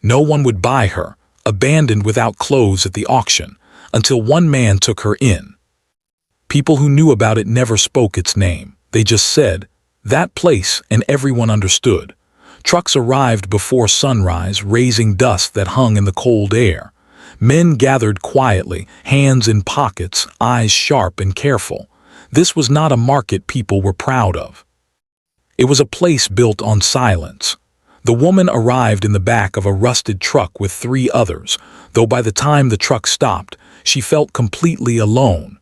No one would buy her, abandoned without clothes at the auction, until one man took her in. People who knew about it never spoke its name. They just said, "That place," and everyone understood. Trucks arrived before sunrise, raising dust that hung in the cold air. Men gathered quietly, hands in pockets, eyes sharp and careful. This was not a market people were proud of. It was a place built on silence. The woman arrived in the back of a rusted truck with 3 others, though by the time the truck stopped, she felt completely alone.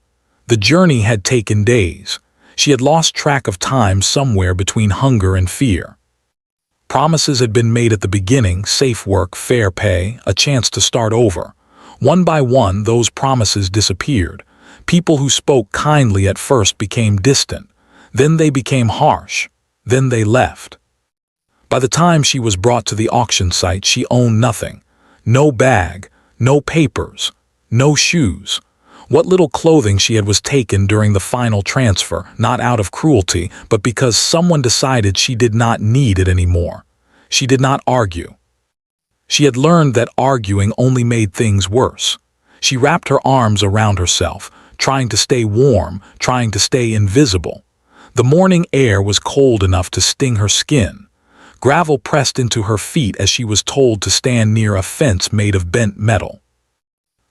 The journey had taken days. She had lost track of time somewhere between hunger and fear. Promises had been made at the beginning: safe work, fair pay, a chance to start over. One by one, those promises disappeared. People who spoke kindly at first became distant. Then they became harsh. Then they left. By the time she was brought to the auction site, she owned nothing. No bag, no papers, no shoes. What little clothing she had was taken during the final transfer, not out of cruelty, but because someone decided she did not need it anymore. She did not argue. She had learned that arguing only made things worse. She wrapped her arms around herself, trying to stay warm, trying to stay invisible. The morning air was cold enough to sting her skin. Gravel pressed into her feet as she was told to stand near a fence made of bent metal.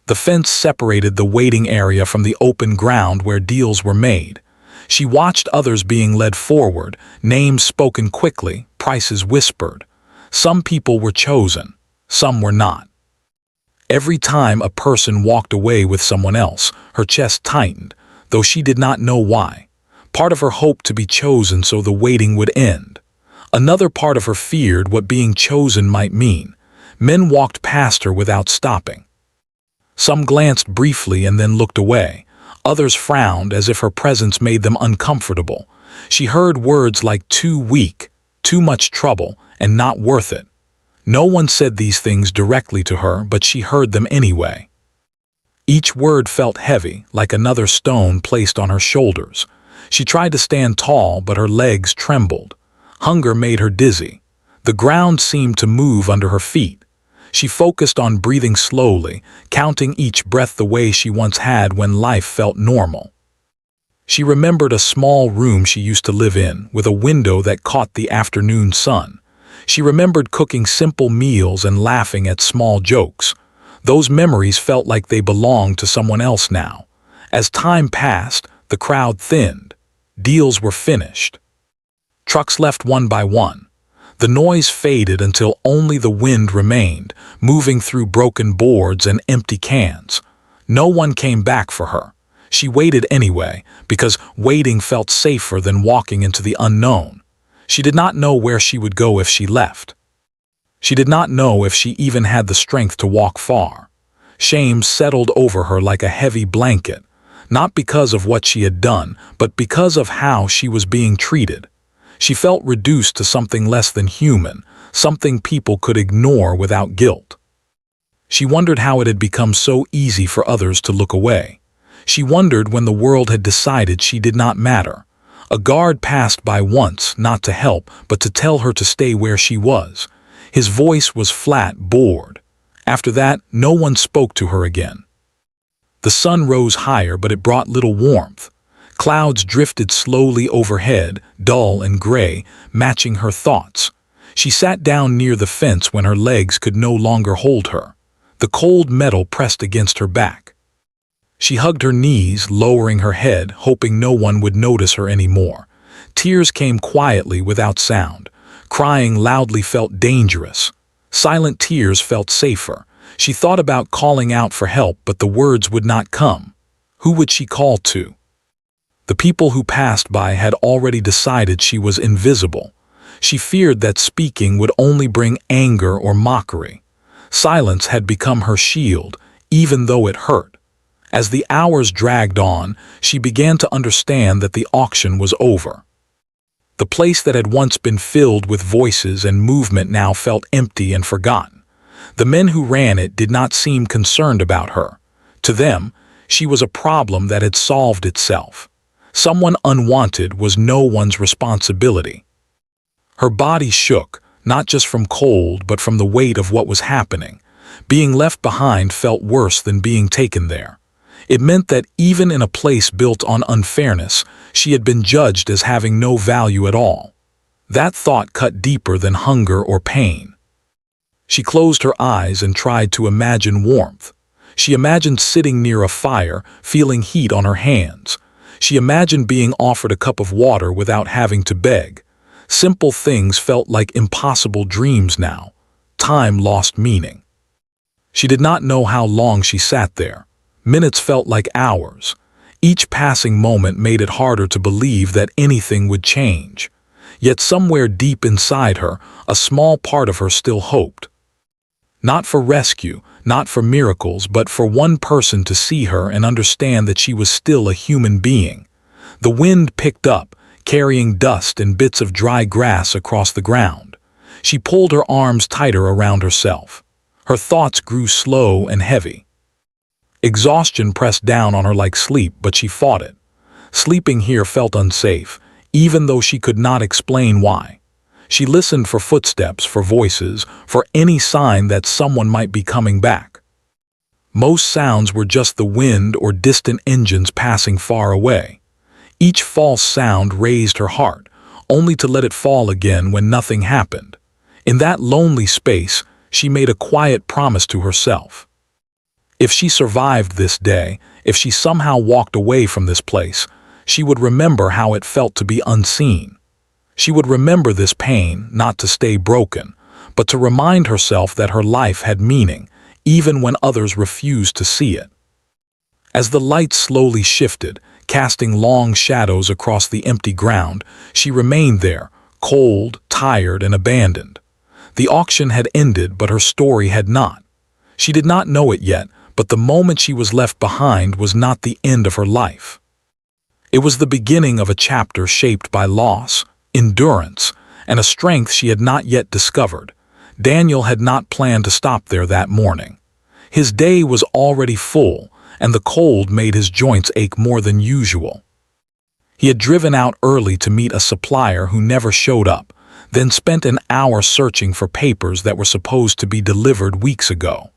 The fence separated the waiting area from the open ground where deals were made. She watched others being led forward, names spoken quickly, prices whispered. Some people were chosen, some were not. Every time a person walked away with someone else, her chest tightened, though she did not know why. Part of her hoped to be chosen so the waiting would end. Another part of her feared what being chosen might mean. Men walked past her without stopping. Some glanced briefly and then looked away. Others frowned as if her presence made them uncomfortable. She heard words like too weak, too much trouble, and not worth it. No one said these things directly to her, but she heard them anyway. Each word felt heavy, like another stone placed on her shoulders. She tried to stand tall, but her legs trembled. Hunger made her dizzy. The ground seemed to move under her feet. She focused on breathing slowly, counting each breath the way she once had when life felt normal. She remembered a small room she used to live in, with a window that caught the afternoon sun. She remembered cooking simple meals and laughing at small jokes. Those memories felt like they belonged to someone else now. As time passed, the crowd thinned. Deals were finished. Trucks left one by one. The noise faded until only the wind remained, moving through broken boards and empty cans. No one came back for her. She waited anyway, because waiting felt safer than walking into the unknown. She did not know where she would go if she left. She did not know if she even had the strength to walk far. Shame settled over her like a heavy blanket, not because of what she had done, but because of how she was being treated. She felt reduced to something less than human, something people could ignore without guilt. She wondered how it had become so easy for others to look away. She wondered when the world had decided she did not matter. A guard passed by once, not to help, but to tell her to stay where she was. His voice was flat, bored. After that, no one spoke to her again. The sun rose higher, but it brought little warmth. Clouds drifted slowly overhead, dull and gray, matching her thoughts. She sat down near the fence when her legs could no longer hold her. The cold metal pressed against her back. She hugged her knees, lowering her head, hoping no one would notice her anymore. Tears came quietly without sound. Crying loudly felt dangerous. Silent tears felt safer. She thought about calling out for help, but the words would not come. Who would she call to? The people who passed by had already decided she was invisible. She feared that speaking would only bring anger or mockery. Silence had become her shield, even though it hurt. As the hours dragged on, she began to understand that the auction was over. The place that had once been filled with voices and movement now felt empty and forgotten. The men who ran it did not seem concerned about her. To them, she was a problem that had solved itself. Someone unwanted was no one's responsibility. Her body shook, not just from cold but from the weight of what was happening. Being left behind felt worse than being taken there. It meant that even in a place built on unfairness, she had been judged as having no value at all. That thought cut deeper than hunger or pain. She closed her eyes and tried to imagine warmth. She imagined sitting near a fire, feeling heat on her hands. She imagined being offered a cup of water without having to beg. Simple things felt like impossible dreams now. Time lost meaning. She did not know how long she sat there. Minutes felt like hours. Each passing moment made it harder to believe that anything would change. Yet somewhere deep inside her, a small part of her still hoped. Not for rescue, not for miracles, but for one person to see her and understand that she was still a human being. The wind picked up, carrying dust and bits of dry grass across the ground. She pulled her arms tighter around herself. Her thoughts grew slow and heavy. Exhaustion pressed down on her like sleep, but she fought it. Sleeping here felt unsafe, even though she could not explain why. She listened for footsteps, for voices, for any sign that someone might be coming back. Most sounds were just the wind or distant engines passing far away. Each false sound raised her heart, only to let it fall again when nothing happened. In that lonely space, she made a quiet promise to herself. If she survived this day, if she somehow walked away from this place, she would remember how it felt to be unseen. She would remember this pain, not to stay broken, but to remind herself that her life had meaning, even when others refused to see it. As the light slowly shifted, casting long shadows across the empty ground, she remained there, cold, tired, and abandoned. The auction had ended, but her story had not. She did not know it yet, but the moment she was left behind was not the end of her life. It was the beginning of a chapter shaped by loss, endurance, and a strength she had not yet discovered. Daniel had not planned to stop there that morning. His day was already full, and the cold made his joints ache more than usual. He had driven out early to meet a supplier who never showed up, then spent an hour searching for papers that were supposed to be delivered weeks ago.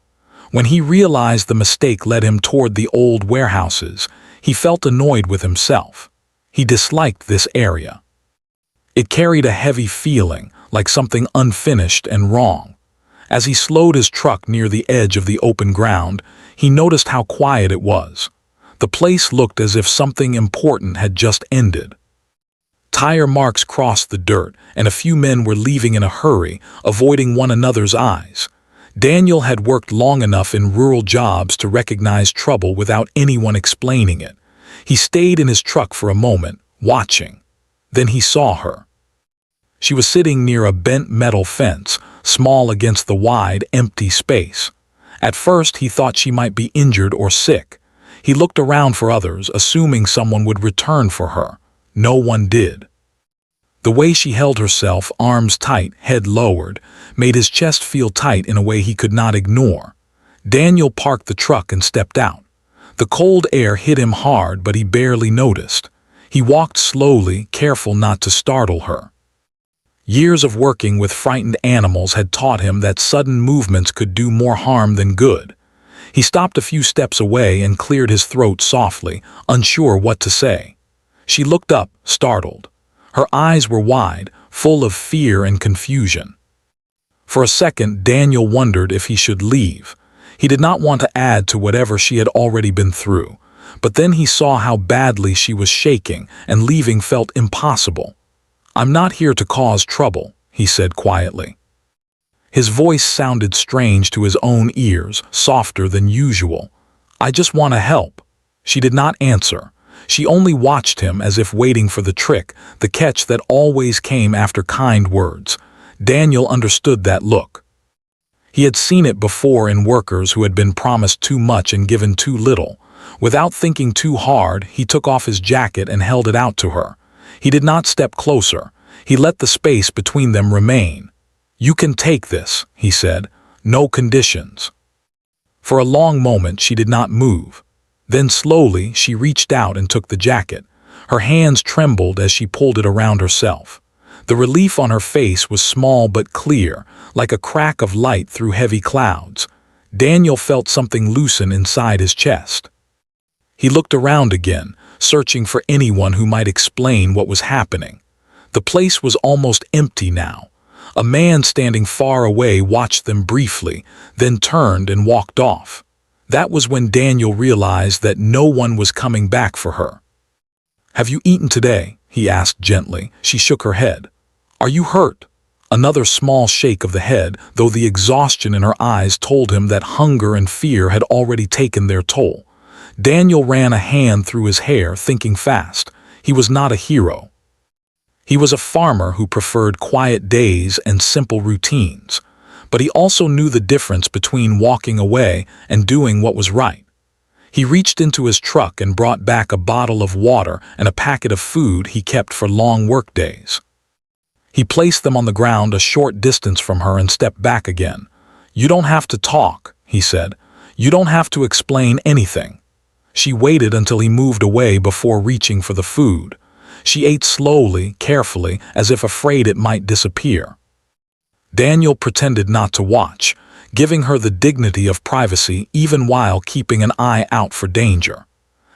When he realized the mistake led him toward the old warehouses, he felt annoyed with himself. He disliked this area. It carried a heavy feeling, like something unfinished and wrong. As he slowed his truck near the edge of the open ground, he noticed how quiet it was. The place looked as if something important had just ended. Tire marks crossed the dirt, and a few men were leaving in a hurry, avoiding one another's eyes. Daniel had worked long enough in rural jobs to recognize trouble without anyone explaining it. He stayed in his truck for a moment, watching. Then he saw her. She was sitting near a bent metal fence, small against the wide, empty space. At first, he thought she might be injured or sick. He looked around for others, assuming someone would return for her. No one did. The way she held herself, arms tight, head lowered, made his chest feel tight in a way he could not ignore. Daniel parked the truck and stepped out. The cold air hit him hard, but he barely noticed. He walked slowly, careful not to startle her. Years of working with frightened animals had taught him that sudden movements could do more harm than good. He stopped a few steps away and cleared his throat softly, unsure what to say. She looked up, startled. Her eyes were wide, full of fear and confusion. For a second, Daniel wondered if he should leave. He did not want to add to whatever she had already been through. But then he saw how badly she was shaking, and leaving felt impossible. "I'm not here to cause trouble," he said quietly. His voice sounded strange to his own ears, softer than usual. "I just want to help." She did not answer. She only watched him as if waiting for the trick, the catch that always came after kind words. Daniel understood that look. He had seen it before in workers who had been promised too much and given too little. Without thinking too hard, he took off his jacket and held it out to her. He did not step closer. He let the space between them remain. "You can take this," he said. "No conditions." For a long moment she did not move. Then slowly she reached out and took the jacket. Her hands trembled as she pulled it around herself. The relief on her face was small but clear, like a crack of light through heavy clouds. Daniel felt something loosen inside his chest. He looked around again, searching for anyone who might explain what was happening. The place was almost empty now. A man standing far away watched them briefly, then turned and walked off. That was when Daniel realized that no one was coming back for her. "Have you eaten today?" he asked gently. She shook her head. "Are you hurt?" Another small shake of the head, though the exhaustion in her eyes told him that hunger and fear had already taken their toll. Daniel ran a hand through his hair, thinking fast. He was not a hero. He was a farmer who preferred quiet days and simple routines. But he also knew the difference between walking away and doing what was right. He reached into his truck and brought back a bottle of water and a packet of food he kept for long work days. He placed them on the ground a short distance from her and stepped back again. "You don't have to talk," he said. "You don't have to explain anything." She waited until he moved away before reaching for the food. She ate slowly, carefully, as if afraid it might disappear. Daniel pretended not to watch, giving her the dignity of privacy even while keeping an eye out for danger.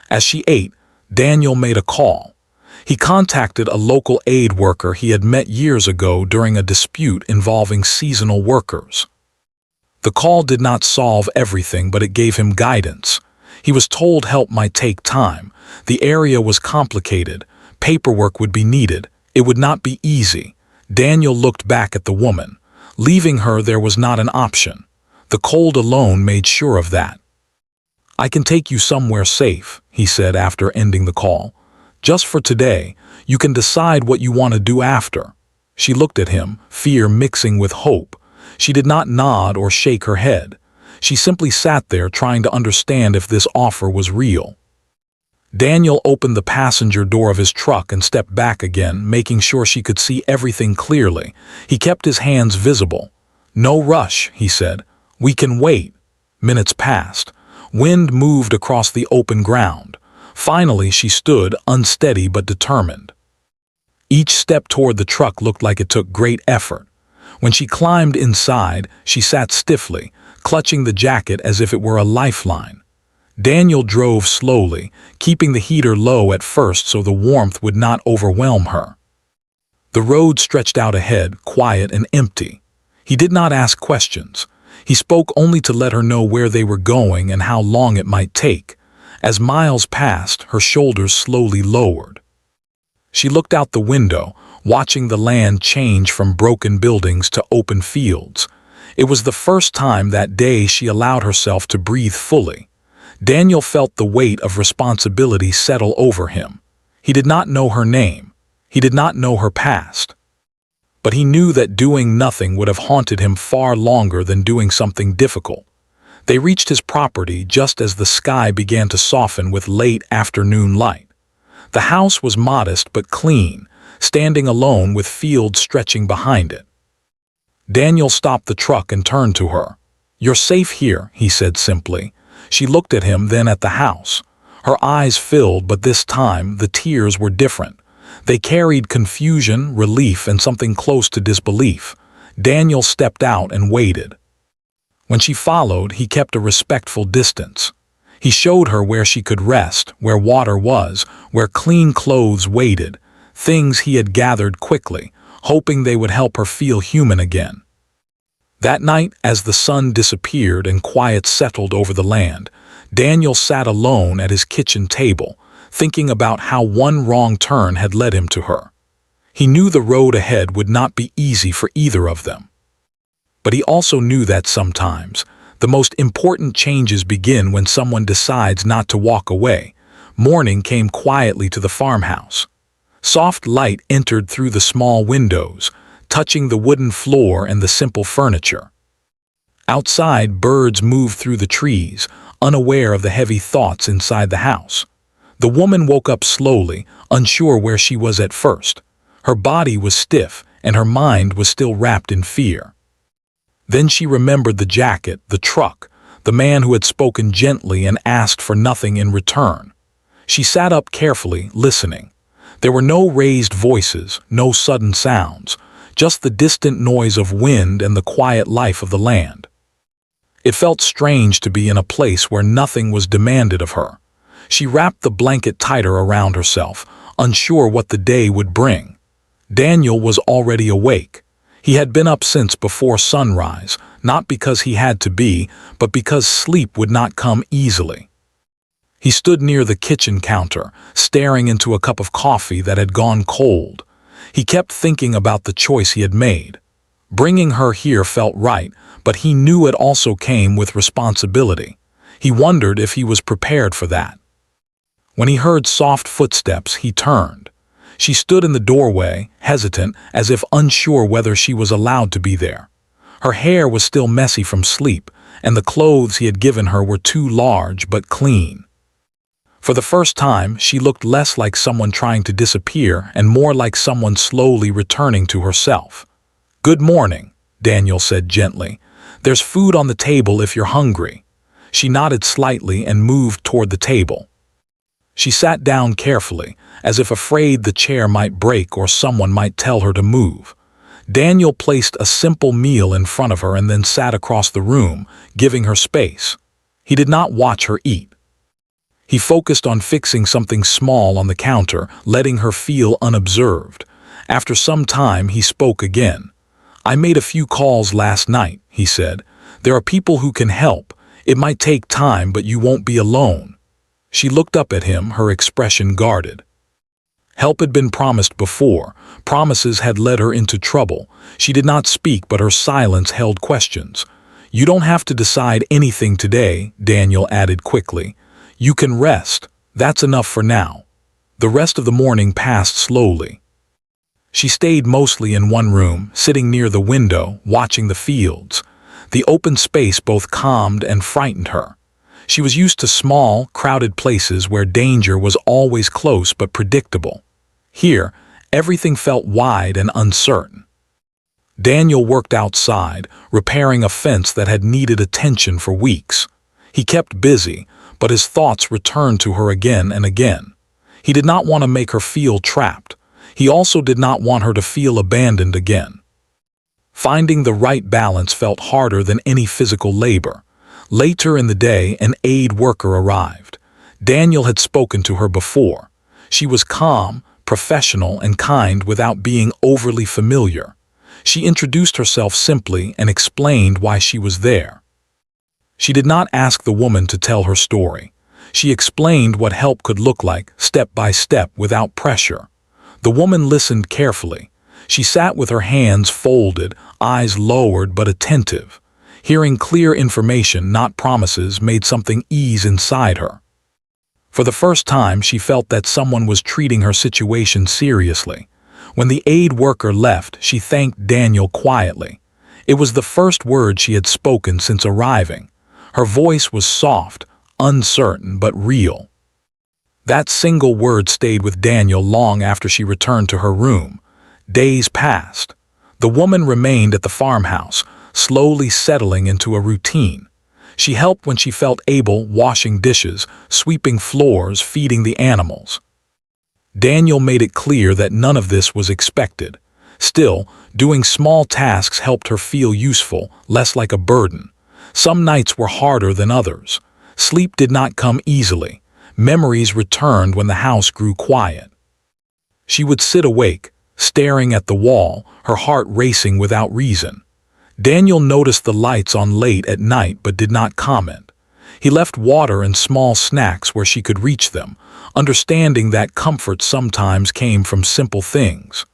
As she ate, Daniel made a call. He contacted a local aid worker he had met years ago during a dispute involving seasonal workers. The call did not solve everything, but it gave him guidance. He was told help might take time. The area was complicated. Paperwork would be needed. It would not be easy. Daniel looked back at the woman. Leaving her there was not an option. The cold alone made sure of that. "I can take you somewhere safe," he said after ending the call. "Just for today. You can decide what you want to do after." She looked at him, fear mixing with hope. She did not nod or shake her head. She simply sat there trying to understand if this offer was real. Daniel opened the passenger door of his truck and stepped back again, making sure she could see everything clearly. He kept his hands visible. "No rush," he said. "We can wait." Minutes passed. Wind moved across the open ground. Finally, she stood, unsteady but determined. Each step toward the truck looked like it took great effort. When she climbed inside, she sat stiffly, clutching the jacket as if it were a lifeline. Daniel drove slowly, keeping the heater low at first so the warmth would not overwhelm her. The road stretched out ahead, quiet and empty. He did not ask questions. He spoke only to let her know where they were going and how long it might take. As miles passed, her shoulders slowly lowered. She looked out the window, watching the land change from broken buildings to open fields. It was the first time that day she allowed herself to breathe fully. Daniel felt the weight of responsibility settle over him. He did not know her name. He did not know her past. But he knew that doing nothing would have haunted him far longer than doing something difficult. They reached his property just as the sky began to soften with late afternoon light. The house was modest but clean, standing alone with fields stretching behind it. Daniel stopped the truck and turned to her. "You're safe here," he said simply. She looked at him, then at the house. Her eyes filled, but this time the tears were different. They carried confusion, relief, and something close to disbelief. Daniel stepped out and waited. When she followed, he kept a respectful distance. He showed her where she could rest, where water was, where clean clothes waited, things he had gathered quickly, hoping they would help her feel human again. That night, as the sun disappeared and quiet settled over the land, Daniel sat alone at his kitchen table, thinking about how one wrong turn had led him to her. He knew the road ahead would not be easy for either of them. But he also knew that sometimes, the most important changes begin when someone decides not to walk away. Morning came quietly to the farmhouse. Soft light entered through the small windows, touching the wooden floor and the simple furniture. Outside, birds moved through the trees, unaware of the heavy thoughts inside the house. The woman woke up slowly, unsure where she was at first. Her body was stiff, and her mind was still wrapped in fear. Then she remembered the jacket, the truck, the man who had spoken gently and asked for nothing in return. She sat up carefully, listening. There were no raised voices, no sudden sounds, just the distant noise of wind and the quiet life of the land. It felt strange to be in a place where nothing was demanded of her. She wrapped the blanket tighter around herself, unsure what the day would bring. Daniel was already awake. He had been up since before sunrise, not because he had to be, but because sleep would not come easily. He stood near the kitchen counter, staring into a cup of coffee that had gone cold. He kept thinking about the choice he had made. Bringing her here felt right, but he knew it also came with responsibility. He wondered if he was prepared for that. When he heard soft footsteps, he turned. She stood in the doorway, hesitant, as if unsure whether she was allowed to be there. Her hair was still messy from sleep, and the clothes he had given her were too large but clean. For the first time, she looked less like someone trying to disappear and more like someone slowly returning to herself. "Good morning," Daniel said gently. "There's food on the table if you're hungry." She nodded slightly and moved toward the table. She sat down carefully, as if afraid the chair might break or someone might tell her to move. Daniel placed a simple meal in front of her and then sat across the room, giving her space. He did not watch her eat. He focused on fixing something small on the counter, letting her feel unobserved. After some time, he spoke again. "I made a few calls last night," he said. "There are people who can help. It might take time, but you won't be alone." She looked up at him, her expression guarded. Help had been promised before. Promises had led her into trouble. She did not speak, but her silence held questions. "You don't have to decide anything today," Daniel added quickly. "You can rest. That's enough for now." The rest of the morning passed slowly. She stayed mostly in one room, sitting near the window, watching the fields. The open space both calmed and frightened her. She was used to small, crowded places where danger was always close but predictable. Here, everything felt wide and uncertain. Daniel worked outside, repairing a fence that had needed attention for weeks. He kept busy, but his thoughts returned to her again and again. He did not want to make her feel trapped. He also did not want her to feel abandoned again. Finding the right balance felt harder than any physical labor. Later in the day, an aid worker arrived. Daniel had spoken to her before. She was calm, professional, and kind without being overly familiar. She introduced herself simply and explained why she was there. She did not ask the woman to tell her story. She explained what help could look like, step by step, without pressure. The woman listened carefully. She sat with her hands folded, eyes lowered but attentive. Hearing clear information, not promises, made something ease inside her. For the first time, she felt that someone was treating her situation seriously. When the aid worker left, she thanked Daniel quietly. It was the first word she had spoken since arriving. Her voice was soft, uncertain, but real. That single word stayed with Daniel long after she returned to her room. Days passed. The woman remained at the farmhouse, slowly settling into a routine. She helped when she felt able, washing dishes, sweeping floors, feeding the animals. Daniel made it clear that none of this was expected. Still, doing small tasks helped her feel useful, less like a burden. Some nights were harder than others. Sleep did not come easily. Memories returned when the house grew quiet. She would sit awake, staring at the wall, her heart racing without reason. Daniel noticed the lights on late at night but did not comment. He left water and small snacks where she could reach them, understanding that comfort sometimes came from simple things.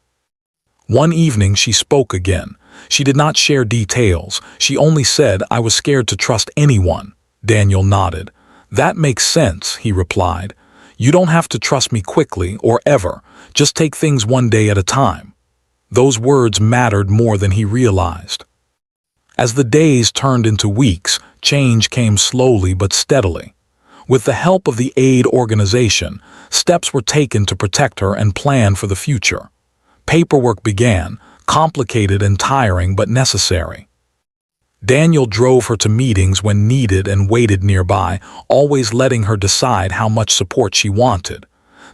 One evening she spoke again. She did not share details. She only said, "I was scared to trust anyone." Daniel nodded. "That makes sense," he replied. "You don't have to trust me quickly or ever. Just take things one day at a time." Those words mattered more than he realized. As the days turned into weeks, change came slowly but steadily. With the help of the aid organization, steps were taken to protect her and plan for the future. Paperwork began, complicated and tiring but necessary. Daniel drove her to meetings when needed and waited nearby, always letting her decide how much support she wanted.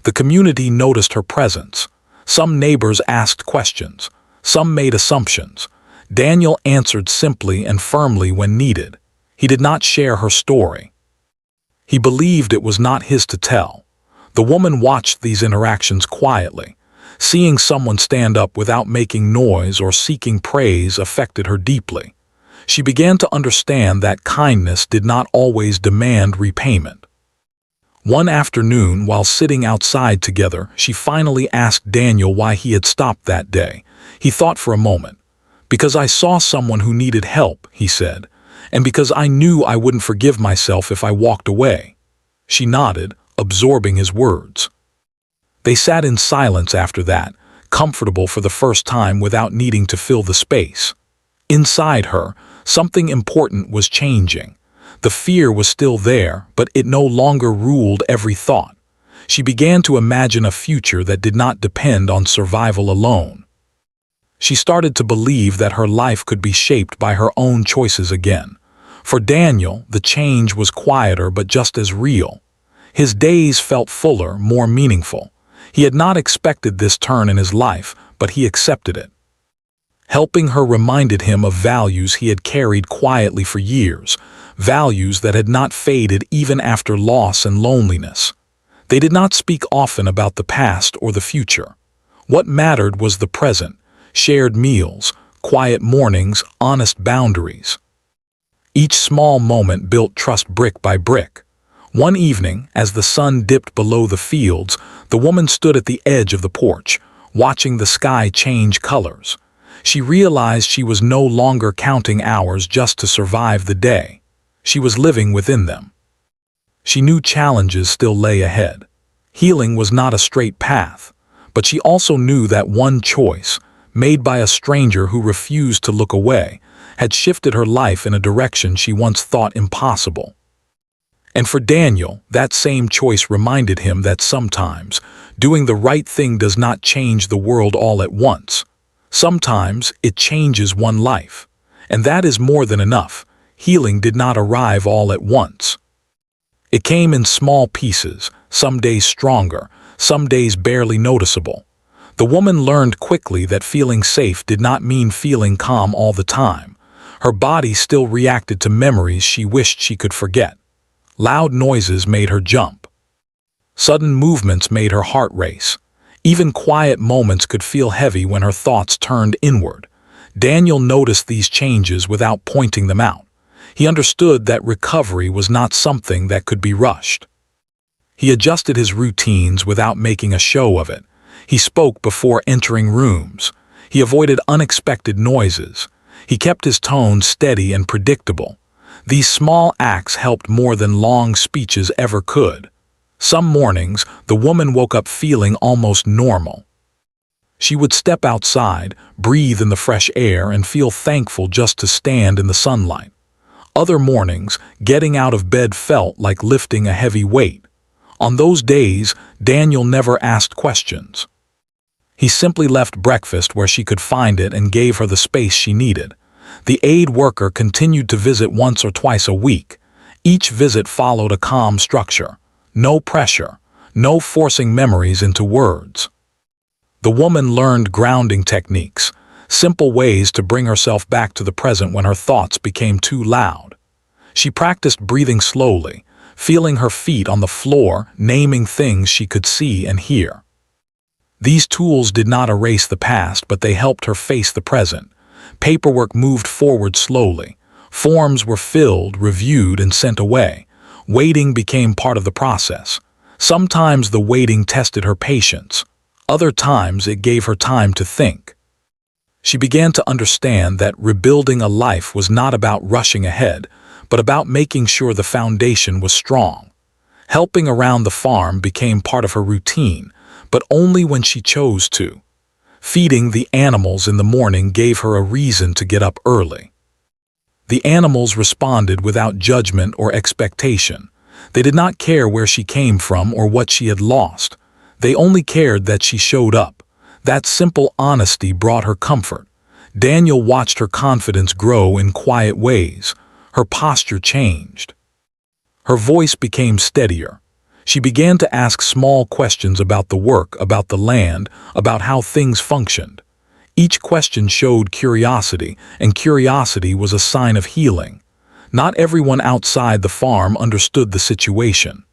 The community noticed her presence. Some neighbors asked questions. Some made assumptions. Daniel answered simply and firmly when needed. He did not share her story. He believed it was not his to tell. The woman watched these interactions quietly. Seeing someone stand up without making noise or seeking praise affected her deeply. She began to understand that kindness did not always demand repayment. One afternoon, while sitting outside together, she finally asked Daniel why he had stopped that day. He thought for a moment. "Because I saw someone who needed help," he said, "and because I knew I wouldn't forgive myself if I walked away." She nodded, absorbing his words. They sat in silence after that, comfortable for the first time without needing to fill the space. Inside her, something important was changing. The fear was still there, but it no longer ruled every thought. She began to imagine a future that did not depend on survival alone. She started to believe that her life could be shaped by her own choices again. For Daniel, the change was quieter but just as real. His days felt fuller, more meaningful. He had not expected this turn in his life, but he accepted it. Helping her reminded him of values he had carried quietly for years, values that had not faded even after loss and loneliness. They did not speak often about the past or the future. What mattered was the present, shared meals, quiet mornings, honest boundaries. Each small moment built trust brick by brick. One evening, as the sun dipped below the fields, the woman stood at the edge of the porch, watching the sky change colors. She realized she was no longer counting hours just to survive the day. She was living within them. She knew challenges still lay ahead. Healing was not a straight path, but she also knew that one choice, made by a stranger who refused to look away, had shifted her life in a direction she once thought impossible. And for Daniel, that same choice reminded him that sometimes doing the right thing does not change the world all at once. Sometimes it changes one life, and that is more than enough. Healing did not arrive all at once. It came in small pieces, some days stronger, some days barely noticeable. The woman learned quickly that feeling safe did not mean feeling calm all the time. Her body still reacted to memories she wished she could forget. Loud noises made her jump. Sudden movements made her heart race. Even quiet moments could feel heavy when her thoughts turned inward. Daniel noticed these changes without pointing them out. He understood that recovery was not something that could be rushed. He adjusted his routines without making a show of it. He spoke before entering rooms. He avoided unexpected noises. He kept his tone steady and predictable. These small acts helped more than long speeches ever could. Some mornings, the woman woke up feeling almost normal. She would step outside, breathe in the fresh air, and feel thankful just to stand in the sunlight. Other mornings, getting out of bed felt like lifting a heavy weight. On those days, Daniel never asked questions. He simply left breakfast where she could find it and gave her the space she needed. The aid worker continued to visit once or twice a week. Each visit followed a calm structure. No pressure, no forcing memories into words. The woman learned grounding techniques, simple ways to bring herself back to the present when her thoughts became too loud. She practiced breathing slowly, feeling her feet on the floor, naming things she could see and hear. These tools did not erase the past, but they helped her face the present. Paperwork moved forward slowly. Forms were filled, reviewed, and sent away. Waiting became part of the process. Sometimes the waiting tested her patience. Other times it gave her time to think. She began to understand that rebuilding a life was not about rushing ahead, but about making sure the foundation was strong. Helping around the farm became part of her routine, but only when she chose to. Feeding the animals in the morning gave her a reason to get up early. The animals responded without judgment or expectation. They did not care where she came from or what she had lost. They only cared that she showed up. That simple honesty brought her comfort. Daniel watched her confidence grow in quiet ways. Her posture changed. Her voice became steadier. She began to ask small questions about the work, about the land, about how things functioned. Each question showed curiosity, and curiosity was a sign of healing. Not everyone outside the farm understood the situation.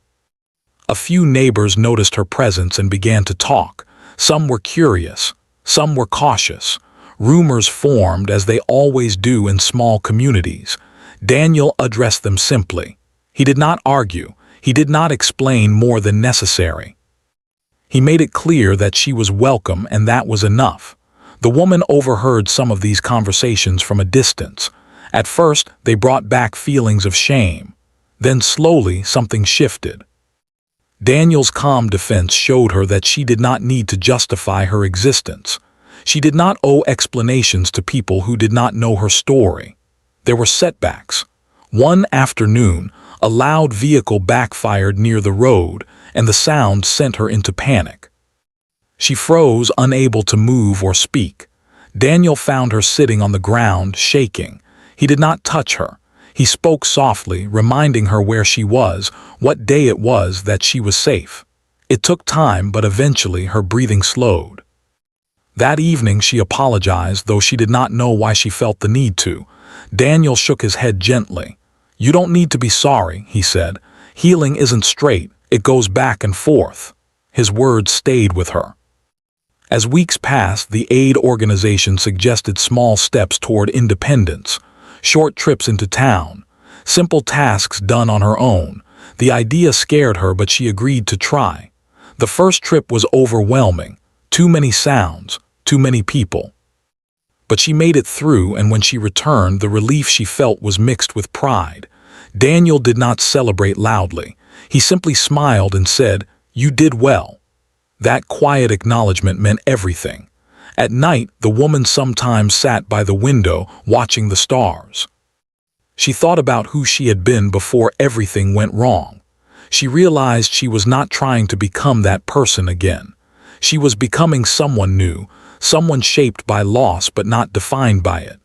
A few neighbors noticed her presence and began to talk. Some were curious, some were cautious. Rumors formed, as they always do in small communities. Daniel addressed them simply. He did not argue. He did not explain more than necessary. He made it clear that she was welcome, and that was enough. The woman overheard some of these conversations from a distance. At first, they brought back feelings of shame. Then slowly, something shifted. Daniel's calm defense showed her that she did not need to justify her existence. She did not owe explanations to people who did not know her story. There were setbacks. One afternoon, a loud vehicle backfired near the road, and the sound sent her into panic. She froze, unable to move or speak. Daniel found her sitting on the ground, shaking. He did not touch her. He spoke softly, reminding her where she was, what day it was, that she was safe. It took time, but eventually her breathing slowed. That evening she apologized, though she did not know why she felt the need to. Daniel shook his head gently. "You don't need to be sorry," he said. "Healing isn't straight, it goes back and forth." His words stayed with her. As weeks passed, the aid organization suggested small steps toward independence. Short trips into town, simple tasks done on her own. The idea scared her, but she agreed to try. The first trip was overwhelming. Too many sounds, too many people. But she made it through, and when she returned, the relief she felt was mixed with pride. Daniel did not celebrate loudly. He simply smiled and said, "You did well." That quiet acknowledgement meant everything. At night, the woman sometimes sat by the window, watching the stars. She thought about who she had been before everything went wrong. She realized she was not trying to become that person again. She was becoming someone new, someone shaped by loss but not defined by it.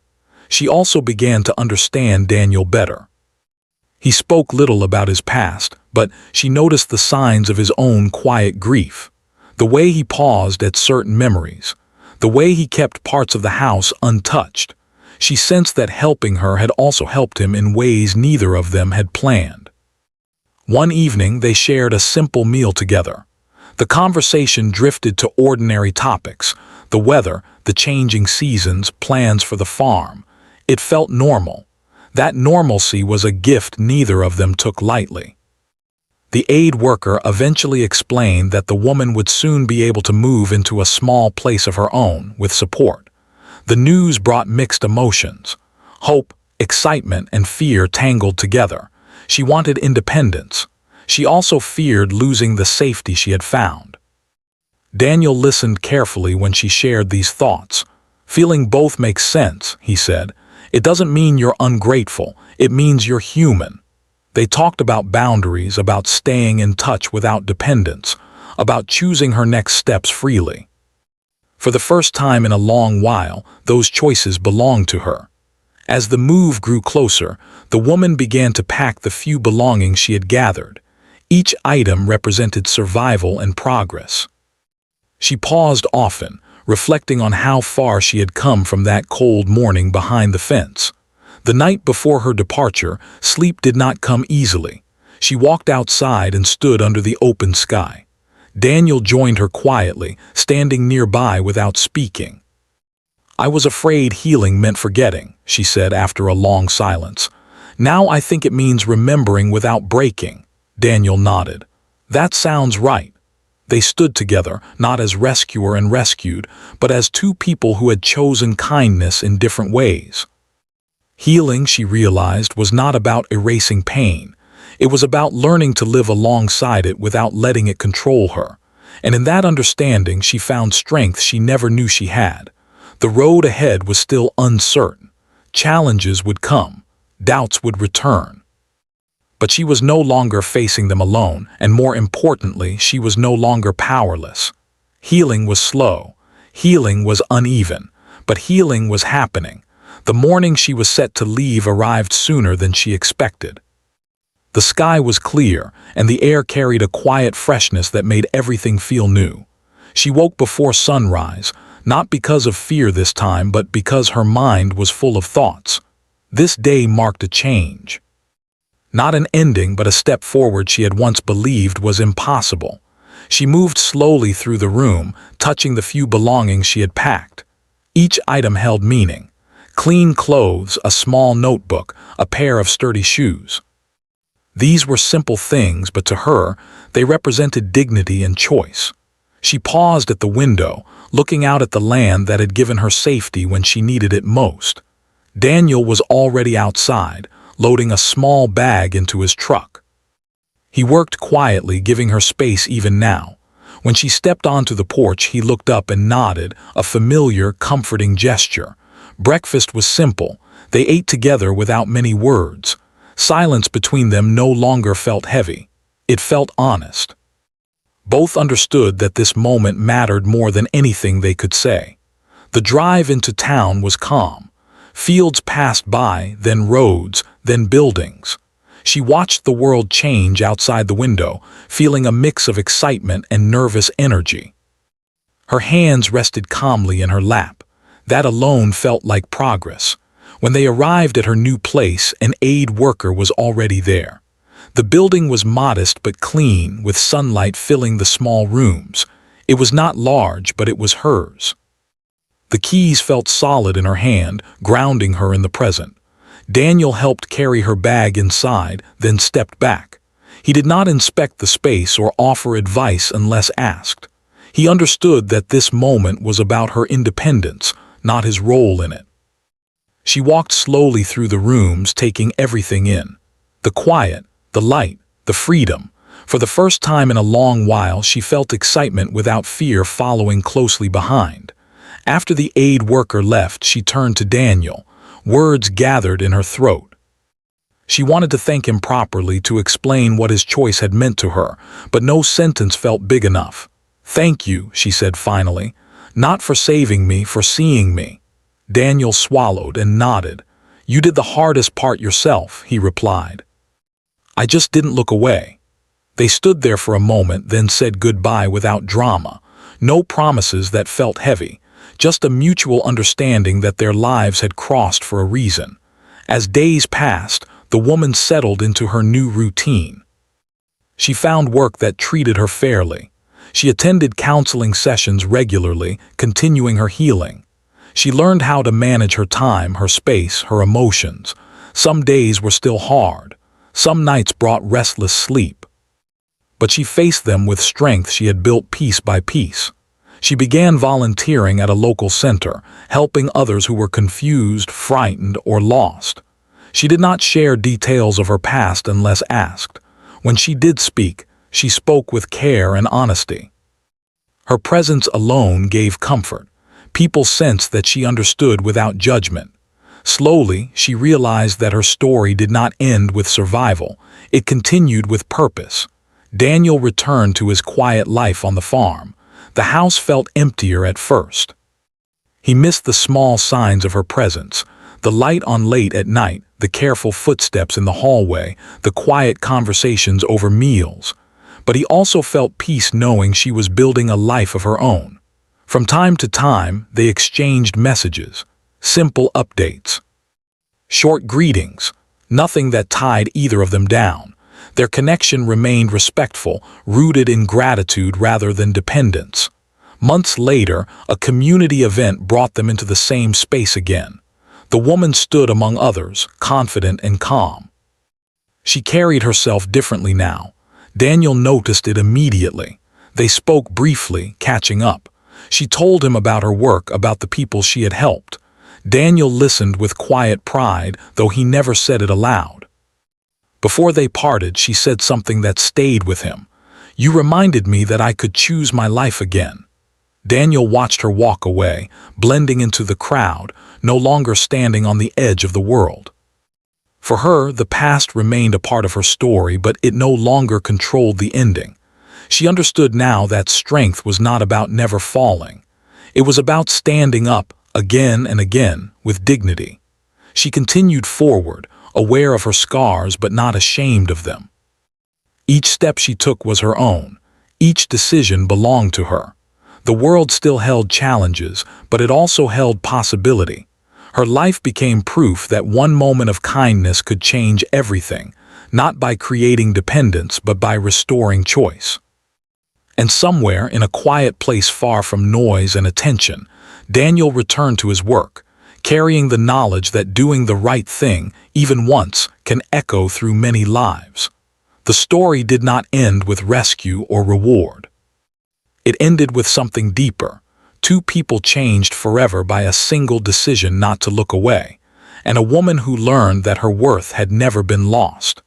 She also began to understand Daniel better. He spoke little about his past, but she noticed the signs of his own quiet grief. The way he paused at certain memories. The way he kept parts of the house untouched. She sensed that helping her had also helped him in ways neither of them had planned. One evening, they shared a simple meal together. The conversation drifted to ordinary topics: the weather, the changing seasons, plans for the farm. It felt normal. That normalcy was a gift neither of them took lightly. The aid worker eventually explained that the woman would soon be able to move into a small place of her own, with support. The news brought mixed emotions. Hope, excitement, and fear tangled together. She wanted independence. She also feared losing the safety she had found. Daniel listened carefully when she shared these thoughts. "Feeling both makes sense," he said. "It doesn't mean you're ungrateful, it means you're human." They talked about boundaries, about staying in touch without dependence, about choosing her next steps freely. For the first time in a long while, those choices belonged to her. As the move grew closer, the woman began to pack the few belongings she had gathered. Each item represented survival and progress. She paused often, reflecting on how far she had come from that cold morning behind the fence. The night before her departure, sleep did not come easily. She walked outside and stood under the open sky. Daniel joined her quietly, standing nearby without speaking. "I was afraid healing meant forgetting," she said after a long silence. "Now I think it means remembering without breaking." Daniel nodded. "That sounds right." They stood together, not as rescuer and rescued, but as two people who had chosen kindness in different ways. Healing, she realized, was not about erasing pain. It was about learning to live alongside it without letting it control her. And in that understanding, she found strength she never knew she had. The road ahead was still uncertain. Challenges would come. Doubts would return. But she was no longer facing them alone, and more importantly, she was no longer powerless. Healing was slow. Healing was uneven. But healing was happening. The morning she was set to leave arrived sooner than she expected. The sky was clear, and the air carried a quiet freshness that made everything feel new. She woke before sunrise, not because of fear this time, but because her mind was full of thoughts. This day marked a change. Not an ending, but a step forward she had once believed was impossible. She moved slowly through the room, touching the few belongings she had packed. Each item held meaning. Clean clothes, a small notebook, a pair of sturdy shoes. These were simple things, but to her, they represented dignity and choice. She paused at the window, looking out at the land that had given her safety when she needed it most. Daniel was already outside, loading a small bag into his truck. He worked quietly, giving her space even now. When she stepped onto the porch, he looked up and nodded, a familiar, comforting gesture. Breakfast was simple. They ate together without many words. Silence between them no longer felt heavy. It felt honest. Both understood that this moment mattered more than anything they could say. The drive into town was calm. Fields passed by, then roads, then buildings. She watched the world change outside the window, feeling a mix of excitement and nervous energy. Her hands rested calmly in her lap. That alone felt like progress. When they arrived at her new place, an aid worker was already there. The building was modest but clean, with sunlight filling the small rooms. It was not large, but it was hers. The keys felt solid in her hand, grounding her in the present. Daniel helped carry her bag inside, then stepped back. He did not inspect the space or offer advice unless asked. He understood that this moment was about her independence, not his role in it. She walked slowly through the rooms, taking everything in. The quiet, the light, the freedom. For the first time in a long while, she felt excitement without fear following closely behind. After the aid worker left, she turned to Daniel. Words gathered in her throat. She wanted to thank him properly, to explain what his choice had meant to her, but no sentence felt big enough. "Thank you," she said finally. "Not for saving me, for seeing me." Daniel swallowed and nodded. "You did the hardest part yourself," he replied. "I just didn't look away." They stood there for a moment, then said goodbye without drama. No promises that felt heavy, just a mutual understanding that their lives had crossed for a reason. As days passed, the woman settled into her new routine. She found work that treated her fairly. She attended counseling sessions regularly, continuing her healing. She learned how to manage her time, her space, her emotions. Some days were still hard. Some nights brought restless sleep. But she faced them with strength she had built piece by piece. She began volunteering at a local center, helping others who were confused, frightened, or lost. She did not share details of her past unless asked. When she did speak, she spoke with care and honesty. Her presence alone gave comfort. People sensed that she understood without judgment. Slowly, she realized that her story did not end with survival. It continued with purpose. Daniel returned to his quiet life on the farm. The house felt emptier at first. He missed the small signs of her presence, the light on late at night, the careful footsteps in the hallway, the quiet conversations over meals. But he also felt peace knowing she was building a life of her own. From time to time, they exchanged messages, simple updates, short greetings, nothing that tied either of them down. Their connection remained respectful, rooted in gratitude rather than dependence. Months later, a community event brought them into the same space again. The woman stood among others, confident and calm. She carried herself differently now. Daniel noticed it immediately. They spoke briefly, catching up. She told him about her work, about the people she had helped. Daniel listened with quiet pride, though he never said it aloud. Before they parted, she said something that stayed with him. "You reminded me that I could choose my life again." Daniel watched her walk away, blending into the crowd, no longer standing on the edge of the world. For her, the past remained a part of her story, but it no longer controlled the ending. She understood now that strength was not about never falling. It was about standing up, again and again, with dignity. She continued forward, aware of her scars but not ashamed of them. Each step she took was her own. Each decision belonged to her. The world still held challenges, but it also held possibility. Her life became proof that one moment of kindness could change everything, not by creating dependence but by restoring choice. And somewhere, in a quiet place far from noise and attention, Daniel returned to his work, carrying the knowledge that doing the right thing, even once, can echo through many lives. The story did not end with rescue or reward. It ended with something deeper. Two people changed forever by a single decision not to look away, and a woman who learned that her worth had never been lost.